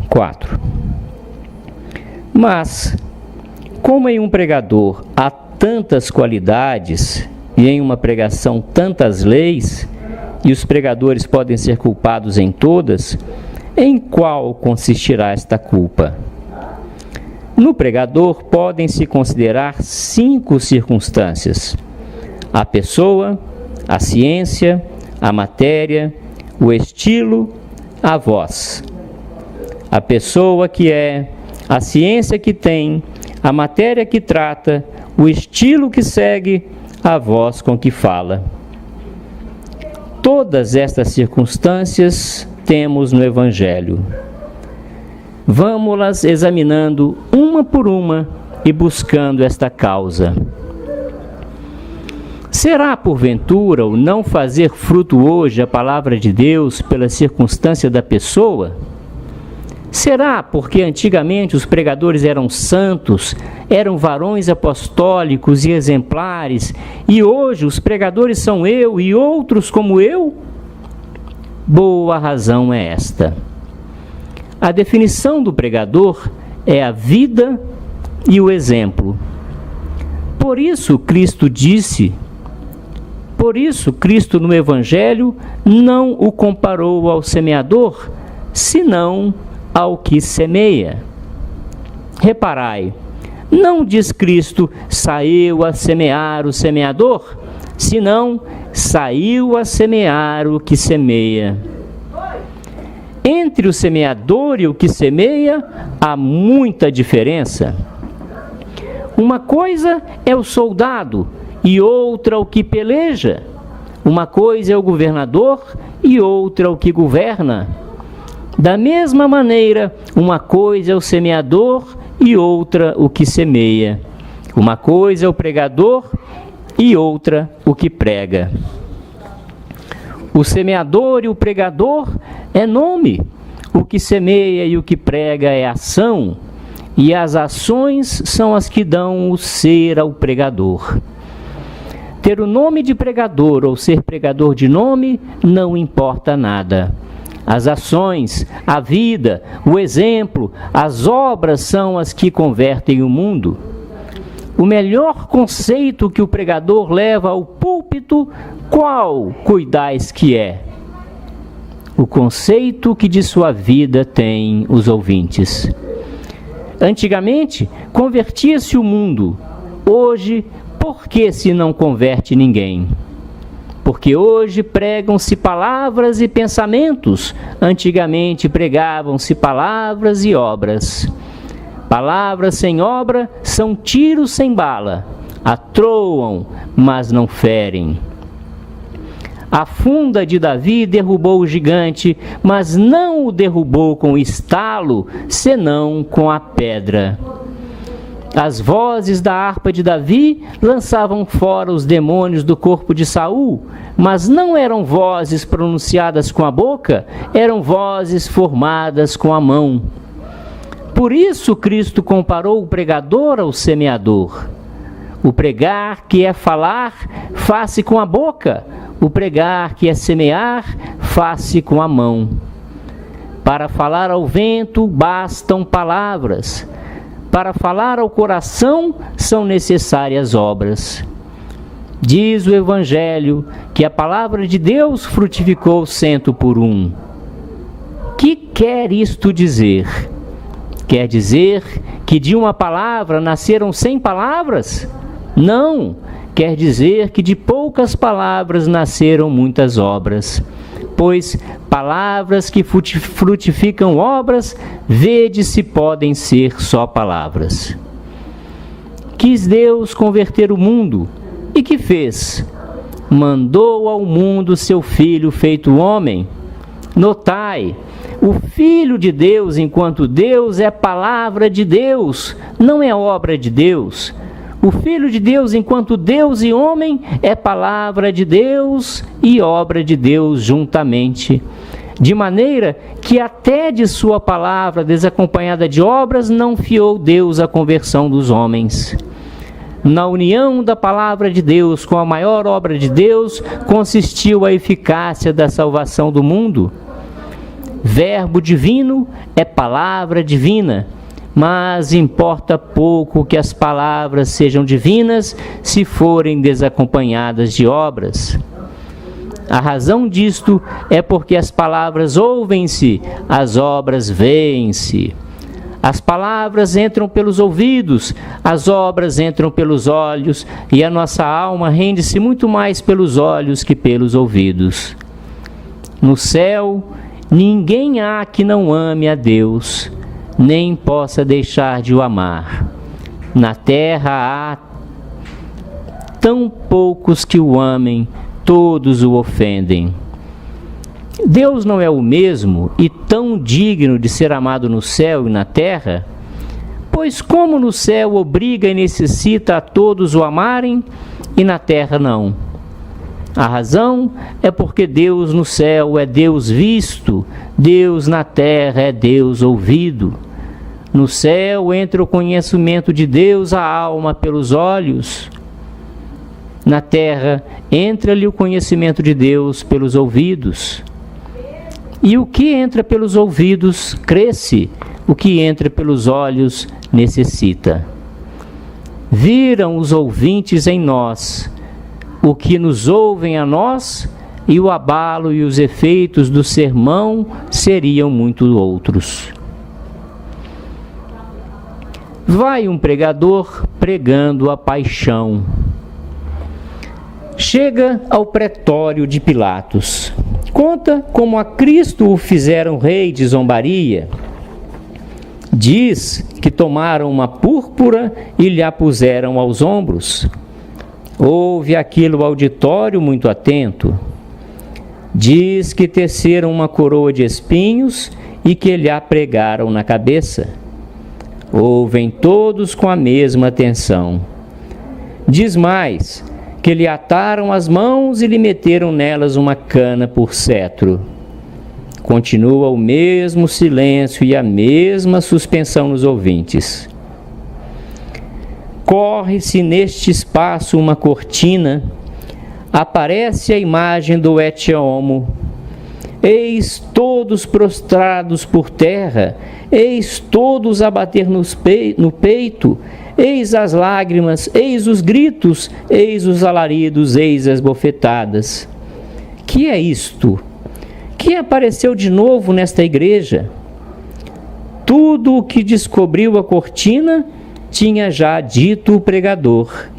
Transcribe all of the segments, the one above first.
4. Mas, como em um pregador há tantas qualidades e em uma pregação tantas leis, e os pregadores podem ser culpados em todas, em qual consistirá esta culpa? No pregador podem-se considerar 5 circunstâncias: a pessoa, a ciência, a matéria, o estilo, a voz. A pessoa que é, a ciência que tem, a matéria que trata, o estilo que segue, a voz com que fala. Todas estas circunstâncias temos no Evangelho. Vamos-las examinando uma por uma e buscando esta causa. Será, porventura, o não fazer fruto hoje a palavra de Deus pela circunstância da pessoa? Será porque antigamente os pregadores eram santos, eram varões apostólicos e exemplares, e hoje os pregadores são eu e outros como eu? Boa razão é esta. A definição do pregador é a vida e o exemplo. Por isso Cristo no Evangelho não o comparou ao semeador, senão ao que semeia. Reparai, não diz Cristo, saiu a semear o semeador, senão saiu a semear o que semeia. Entre o semeador e o que semeia, há muita diferença. Uma coisa é o soldado e outra o que peleja. Uma coisa é o governador e outra o que governa. Da mesma maneira, uma coisa é o semeador e outra o que semeia. Uma coisa é o pregador e outra o que prega. O semeador e o pregador é nome. O que semeia e o que prega é ação. E as ações são as que dão o ser ao pregador. Ter o nome de pregador ou ser pregador de nome não importa nada. As ações, a vida, o exemplo, as obras são as que convertem o mundo. O melhor conceito que o pregador leva ao púlpito, qual cuidais que é? O conceito que de sua vida têm os ouvintes. Antigamente, convertia-se o mundo. Hoje, por que se não converte ninguém? Porque hoje pregam-se palavras e pensamentos. Antigamente pregavam-se palavras e obras. Palavras sem obra são tiros sem bala. Atroam, mas não ferem. A funda de Davi derrubou o gigante, mas não o derrubou com estalo, senão com a pedra. As vozes da harpa de Davi lançavam fora os demônios do corpo de Saul, mas não eram vozes pronunciadas com a boca, eram vozes formadas com a mão. Por isso Cristo comparou o pregador ao semeador. O pregar que é falar, faz-se com a boca. O pregar que é semear, faz-se com a mão. Para falar ao vento, bastam palavras. Para falar ao coração, são necessárias obras. Diz o Evangelho que a palavra de Deus frutificou 100%. Que quer isto dizer? Quer dizer que de uma palavra nasceram 100 palavras? Não, quer dizer que de poucas palavras nasceram muitas obras. Pois palavras que frutificam obras, vede se podem ser só palavras. Quis Deus converter o mundo, e que fez? Mandou ao mundo seu Filho feito homem. Notai, o Filho de Deus, enquanto Deus, é palavra de Deus, não é obra de Deus. O Filho de Deus, enquanto Deus e homem, é palavra de Deus e obra de Deus juntamente. De maneira que até de sua palavra, desacompanhada de obras, não fiou Deus a conversão dos homens. Na união da palavra de Deus com a maior obra de Deus, consistiu a eficácia da salvação do mundo. verbo divino é palavra divina, mas importa pouco que as palavras sejam divinas se forem desacompanhadas de obras. A razão disto é porque as palavras ouvem-se, as obras veem-se. As palavras entram pelos ouvidos, as obras entram pelos olhos, e a nossa alma rende-se muito mais pelos olhos que pelos ouvidos. No céu, ninguém há que não ame a Deus, nem possa deixar de o amar. Na terra há tão poucos que o amem, todos o ofendem. Deus não é o mesmo e tão digno de ser amado no céu e na terra? Pois como no céu obriga e necessita a todos o amarem, e na terra não? A razão é porque Deus no céu é Deus visto, Deus na terra é Deus ouvido. No céu entra o conhecimento de Deus à alma pelos olhos. Na terra entra-lhe o conhecimento de Deus pelos ouvidos. E o que entra pelos ouvidos cresce, o que entra pelos olhos necessita. Viram os ouvintes em nós, o que nos ouvem a nós, e o abalo e os efeitos do sermão seriam muito outros. Vai um pregador pregando a paixão. Chega ao pretório de Pilatos. Conta como a Cristo o fizeram rei de zombaria. Diz que tomaram uma púrpura e lhe a puseram aos ombros. Ouve aquilo o auditório muito atento. Diz que teceram uma coroa de espinhos e que lhe a pregaram na cabeça. Ouvem todos com a mesma atenção. Diz mais, que lhe ataram as mãos e lhe meteram nelas uma cana por cetro. Continua o mesmo silêncio e a mesma suspensão nos ouvintes. Corre-se neste espaço uma cortina, aparece a imagem do et homo. Eis todos prostrados por terra, eis todos a bater no peito, eis as lágrimas, eis os gritos, eis os alaridos, eis as bofetadas. Que é isto? Que apareceu de novo nesta igreja? Tudo o que descobriu a cortina tinha já dito o pregador.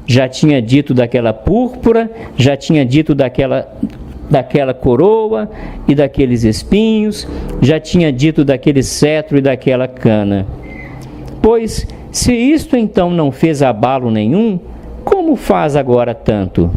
Já tinha dito daquela púrpura, já tinha dito daquela coroa e daqueles espinhos, já tinha dito daquele cetro e daquela cana. Pois, se isto então não fez abalo nenhum, como faz agora tanto?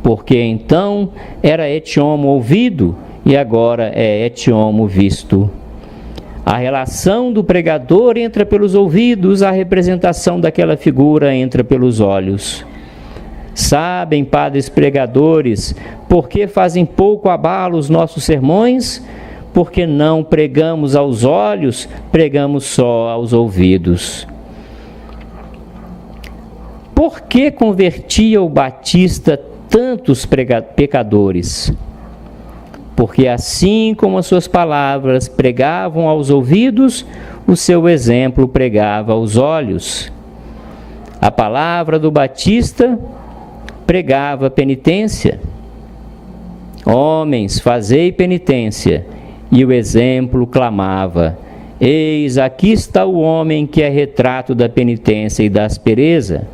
Porque então era et homo ouvido e agora é et homo visto. A relação do pregador entra pelos ouvidos, a representação daquela figura entra pelos olhos. Sabem, padres pregadores, por que fazem pouco abalo os nossos sermões? Porque não pregamos aos olhos, pregamos só aos ouvidos. Por que convertia o Batista tantos pecadores? Porque assim como as suas palavras pregavam aos ouvidos, o seu exemplo pregava aos olhos. A palavra do Batista pregava penitência. Homens, fazei penitência. E o exemplo clamava: eis, aqui está o homem que é retrato da penitência e da aspereza.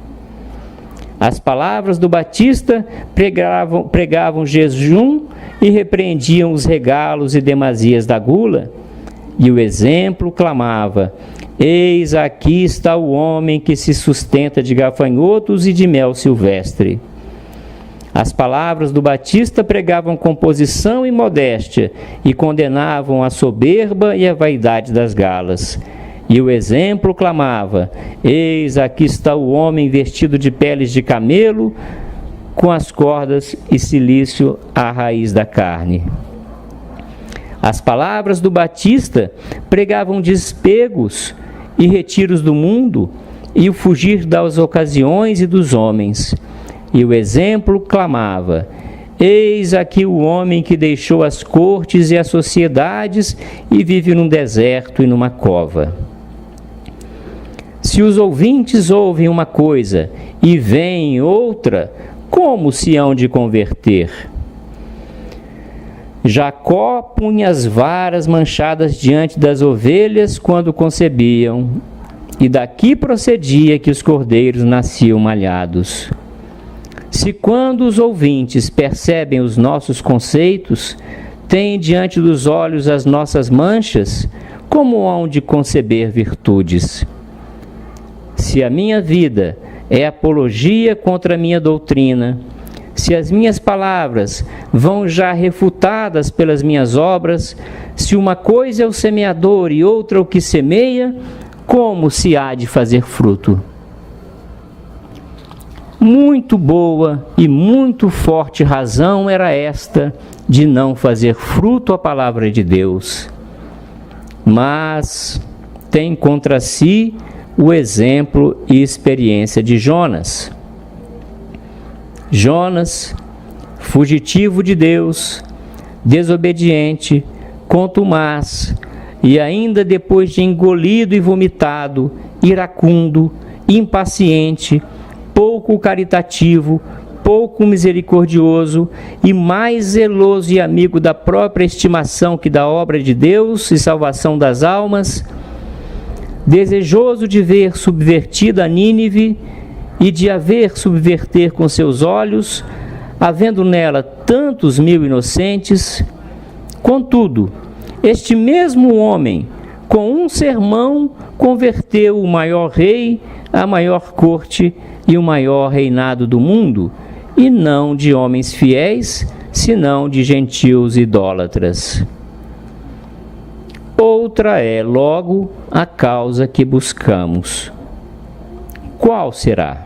As palavras do Batista pregavam jejum e repreendiam os regalos e demasias da gula. E o exemplo clamava: eis, aqui está o homem que se sustenta de gafanhotos e de mel silvestre. As palavras do Batista pregavam composição e modéstia e condenavam a soberba e a vaidade das galas. E o exemplo clamava: eis, aqui está o homem vestido de peles de camelo, com as cordas e cilício à raiz da carne. As palavras do Batista pregavam despegos e retiros do mundo e o fugir das ocasiões e dos homens. E o exemplo clamava: Eis aqui o homem que deixou as cortes e as sociedades e vive num deserto e numa cova. Se os ouvintes ouvem uma coisa e veem outra, como se hão de converter? Jacó punha as varas manchadas diante das ovelhas quando concebiam, e daqui procedia que os cordeiros nasciam malhados. Se quando os ouvintes percebem os nossos conceitos, têm diante dos olhos as nossas manchas, como hão de conceber virtudes? Se a minha vida é apologia contra a minha doutrina, se as minhas palavras vão já refutadas pelas minhas obras, se uma coisa é o semeador e outra o que semeia, como se há de fazer fruto? Muito boa e muito forte razão era esta de não fazer fruto a palavra de Deus. Mas tem contra si o exemplo e experiência de Jonas. Jonas, fugitivo de Deus, desobediente, contumaz, e ainda depois de engolido e vomitado, iracundo, impaciente, pouco caritativo, pouco misericordioso e mais zeloso e amigo da própria estimação que da obra de Deus e salvação das almas, desejoso de ver subvertida Nínive e de a ver subverter com seus olhos, havendo nela tantos mil inocentes. Contudo, este mesmo homem, com um sermão, converteu o maior rei, a maior corte e o maior reinado do mundo, e não de homens fiéis, senão de gentios idólatras. Outra é, logo, a causa que buscamos. Qual será?